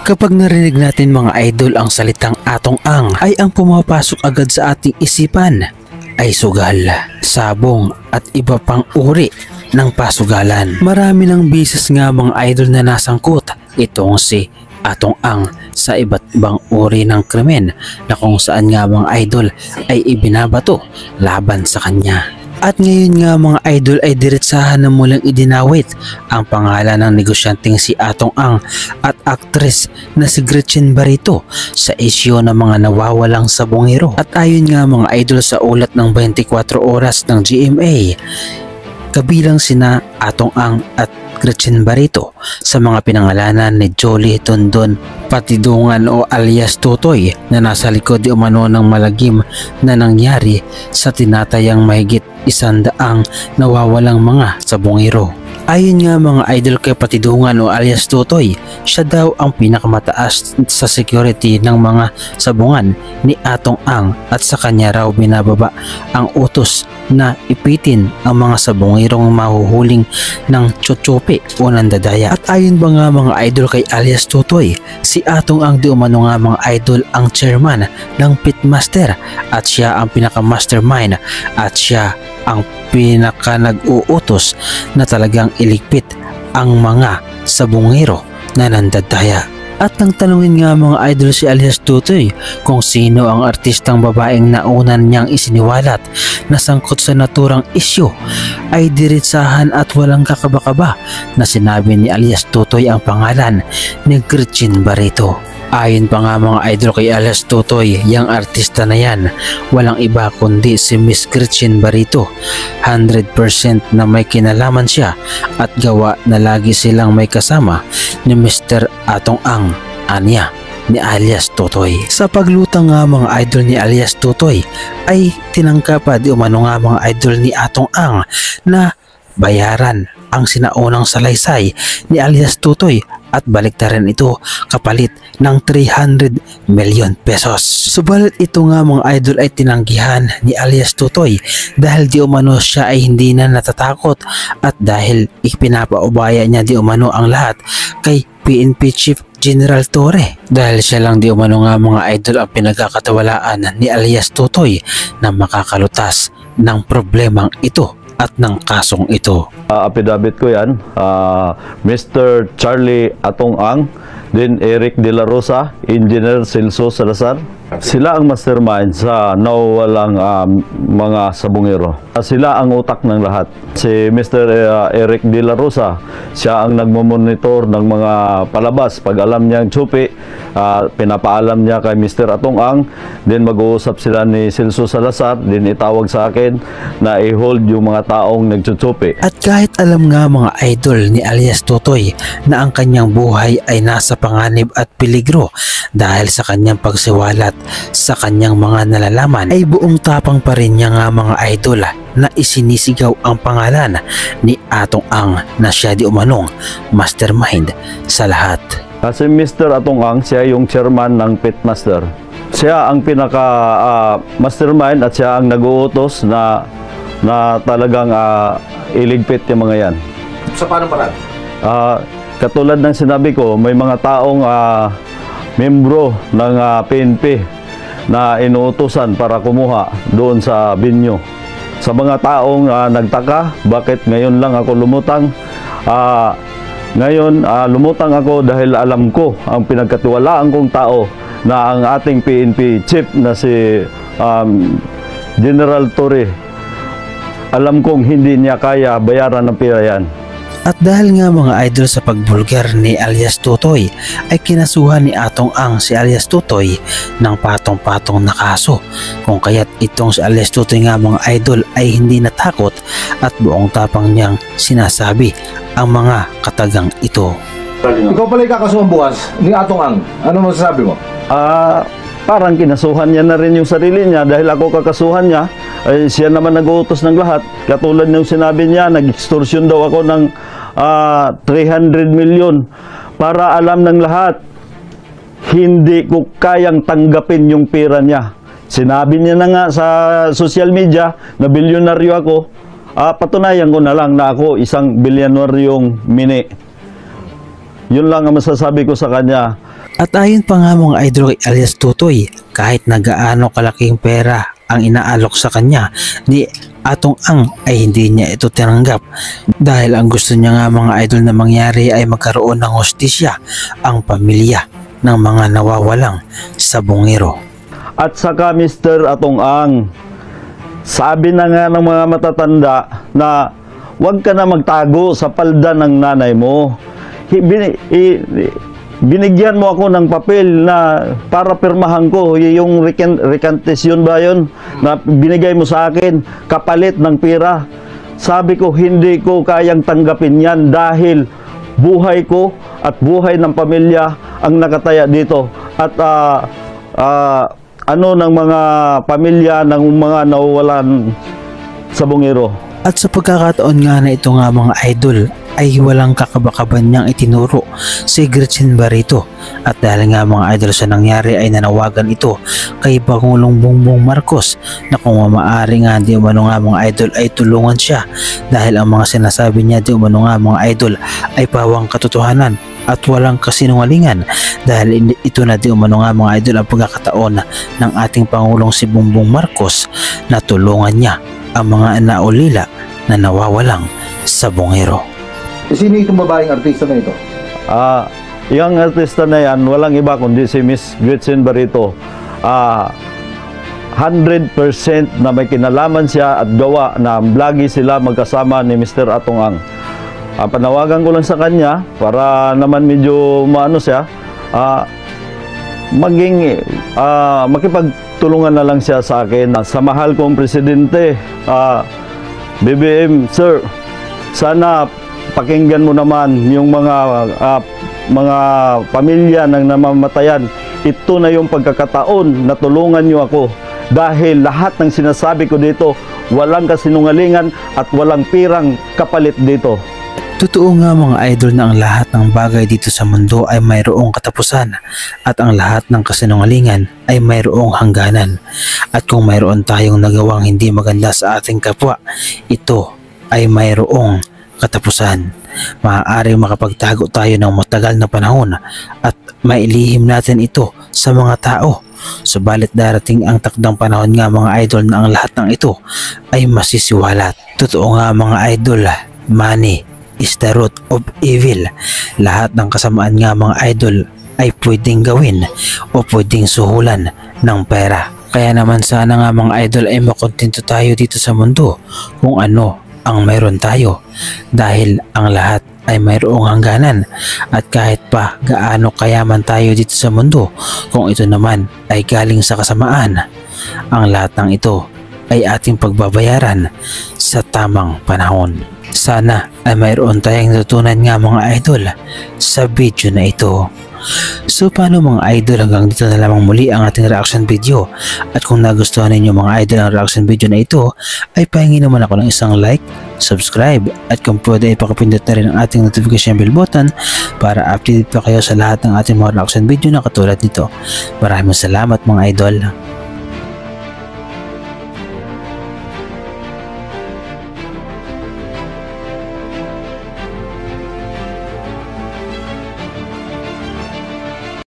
Kapag narinig natin mga idol ang salitang Atong Ang, ay ang pumapasok agad sa ating isipan ay sugal, sabong at iba pang uri ng pasugalan. Marami ng bisis nga mga idol na nasangkot itong si Atong Ang sa iba't ibang uri ng krimen na kung saan nga mga idol ay ibinabato laban sa kanya. At ngayon nga mga idol ay diretsahan na mulang idinawit ang pangalan ng negosyanteng si Atong Ang at aktres na si Gretchen Barreto sa isyu ng mga nawawalang sabongero. At ayon nga mga idol sa ulat ng 24 oras ng GMA, kabilang sina Atong Ang at Gretchen Barreto sa mga pinangalanan ni Jolie Tondon Patidungan o alias Tutoy na nasa likod di umano ng malagim na nangyari sa tinatayang mahigit 100 nawawalang mga sabongero. Ayon nga mga idol kay Patidungan o alias Tutoy, siya daw ang pinakamataas sa security ng mga sabungan ni Atong Ang at sa kanya raw binababa ang utos na ipitin ang mga sabongirong mahuhuling ng tsotsope o nandadaya. At ayon ba nga mga idol kay alias Tutoy, si Atong Ang di umano nga mga idol ang chairman ng pitmaster at siya ang pinaka-mastermind at siya ang pinaka nag-uutos na talagang iligpit ang mga sabongero na nandadaya. At nang tanungin nga mga idol si alias Tutoy kung sino ang artistang babaeng naunan niyang isiniwalat na sangkot sa naturang isyu, ay diretsahan at walang kakaba-kaba na sinabi ni alias Tutoy ang pangalan ni Gretchen Barreto. Ayon pa nga mga idol kay alias Tutoy, yang artista na yan walang iba kundi si Miss Gretchen Barreto. 100% na may kinalaman siya at gawa na lagi silang may kasama ni Mr. Atong Ang, anya ni alias Tutoy. Sa paglutang nga mga idol ni alias Tutoy ay tinangka pa di umano nga mga idol ni Atong Ang na bayaran ang sinaunang salaysay ni alias Tutoy at baliktaran ito kapalit ng 300 million pesos. Subalit ito nga mga idol ay tinanggihan ni alias Tutoy dahil di umano siya ay hindi na natatakot at dahil ipinapaubaya niya di umano ang lahat kay PNP Chief General Torre dahil siya lang di umano nga mga idol ang pinagkakatawalaan ni alias Tutoy na makakalutas ng problemang ito at ng kasong ito. Affidavit ko yan, Mr. Charlie Atong Ang, then Eric De La Rosa, Engineer Celso Salazar. Sila ang mastermind sa nawawalang mga sabongero. Sila ang utak ng lahat. Si Mr. Eric De La Rosa, siya ang nagmamonitor ng mga palabas. Pag alam niyang tsupi, pinapaalam niya kay Mr. Atong Ang. Then mag-uusap sila ni Celso Salazar, then itawag sa akin na i-hold yung mga taong nagtsutsupi. At kahit alam nga mga idol ni alias Tutoy na ang kanyang buhay ay nasa panganib at peligro dahil sa kanyang pagsiwalat sa kanyang mga nalalaman, ay buong tapang pa rin niya nga mga idol na isinisigaw ang pangalan ni Atong Ang na siya di umanong mastermind sa lahat. Kasi Mr. Atong Ang, siya yung chairman ng pitmaster. Siya ang pinaka mastermind at siya ang nag-uutos na talagang iligpit yung mga yan. Sa paano paraan? Katulad ng sinabi ko, may mga taong membro ng PNP na inuutosan para kumuha doon sa binyo. Sa mga taong nagtaka, bakit ngayon lang ako lumutang? Ngayon, lumutang ako dahil alam ko ang pinagkatiwalaan kong tao na ang ating PNP chief na si General Torre. Alam kong hindi niya kaya bayaran ng pera yan. At dahil nga mga idol sa pagbulgar ni alias Tutoy, ay kinasuhan ni Atong Ang si alias Tutoy ng patong-patong na kaso. Kung kaya't itong si alias Tutoy nga mga idol ay hindi natakot at buong tapang niyang sinasabi ang mga katagang ito. Ikaw pala ikakasuhan bukas ni Atong Ang. Ano masasabi mo? Parang kinasuhan niya na rin yung sarili niya dahil ako kakasuhan niya. Ay, siya naman nag-uutos ng lahat. Katulad ng sinabi niya, nag-extortion daw ako ng 300 million para alam ng lahat, hindi ko kayang tanggapin yung pera niya. Sinabi niya na nga sa social media na bilyonaryo ako. Patunayan ko na lang na ako isang bilyonaryong mini. Yun lang ang masasabi ko sa kanya. At ayon pa nga mga idol kay alias Tutoy, kahit na gaano kalaking pera ang inaalok sa kanya ni Atong Ang ay hindi niya ito tinanggap dahil ang gusto niya nga mga idol na mangyari ay magkaroon ng hustisya ang pamilya ng mga nawawalang sabongero. At saka Mr. Atong Ang, sabi na nga ng mga matatanda na huwag ka na magtago sa palda ng nanay mo. Binigyan mo ako ng papel na para pirmahan ko yung recantation ba yun na binigay mo sa akin kapalit ng pera. Sabi ko hindi ko kayang tanggapin yan dahil buhay ko at buhay ng pamilya ang nakataya dito at ng mga pamilya ng mga nawawalan sa bungero. At sa pagkakataon nga na ito nga mga idol ay walang kakabakaban niyang itinuro si Gretchen Barreto at dahil nga mga idol sa nangyari ay nanawagan ito kay Pangulong Bongbong Marcos na kung maaari nga di umano nga mga idol ay tulungan siya dahil ang mga sinasabi niya di umano nga mga idol ay pawang katotohanan at walang kasinungalingan dahil ito na di umano nga mga idol ang pagkakataon ng ating Pangulong si Bongbong Marcos na tulungan niya ang mga naulila na nawawalang sabongero. Sino itong babaeng artista na ito? Yung artista na yan, walang iba kundi si Miss Gretchen Barreto. 100% na may kinalaman siya at gawa na lagi sila magkasama ni Mr. Atong Ang. Panawagan ko lang sa kanya para naman medyo maano siya, makipagtulungan na lang siya sa akin. Sa mahal kong presidente, BBM, sir, sana pakinggan mo naman yung mga pamilya ng namamatayan. Ito na yung pagkakataon na tulungan nyo ako dahil lahat ng sinasabi ko dito walang kasinungalingan at walang pirang kapalit dito. Totoo nga mga idol na ang lahat ng bagay dito sa mundo ay mayroong katapusan at ang lahat ng kasinungalingan ay mayroong hangganan. At kung mayroon tayong nagawang hindi maganda sa ating kapwa, ito ay mayroong katapusan. Maaari makapagtago tayo ng matagal na panahon at mailihim natin ito sa mga tao. Subalit darating ang takdang panahon nga mga idol na ang lahat ng ito ay masisiwalat. Totoo nga mga idol, money is the root of evil. Lahat ng kasamaan nga mga idol ay pwedeng gawin o pwedeng suhulan ng pera. Kaya naman sana nga mga idol ay makontento tayo dito sa mundo kung ano ang mayroon tayo dahil ang lahat ay mayroong hangganan at kahit pa gaano kayaman tayo dito sa mundo kung ito naman ay galing sa kasamaan, ang lahat ng ito ay ating pagbabayaran sa tamang panahon. Sana ay mayroon tayong natutunan nga mga idol sa video na ito. So paano mga idol, hanggang dito na lamang muli ang ating reaction video at kung nagustuhan ninyo mga idol ang reaction video na ito ay pahingi naman ako ng isang like, subscribe at kung pwede ay pakipindot na rin ang ating notification bell button para updated pa kayo sa lahat ng ating mga reaction video na katulad nito. Maraming salamat mga idol.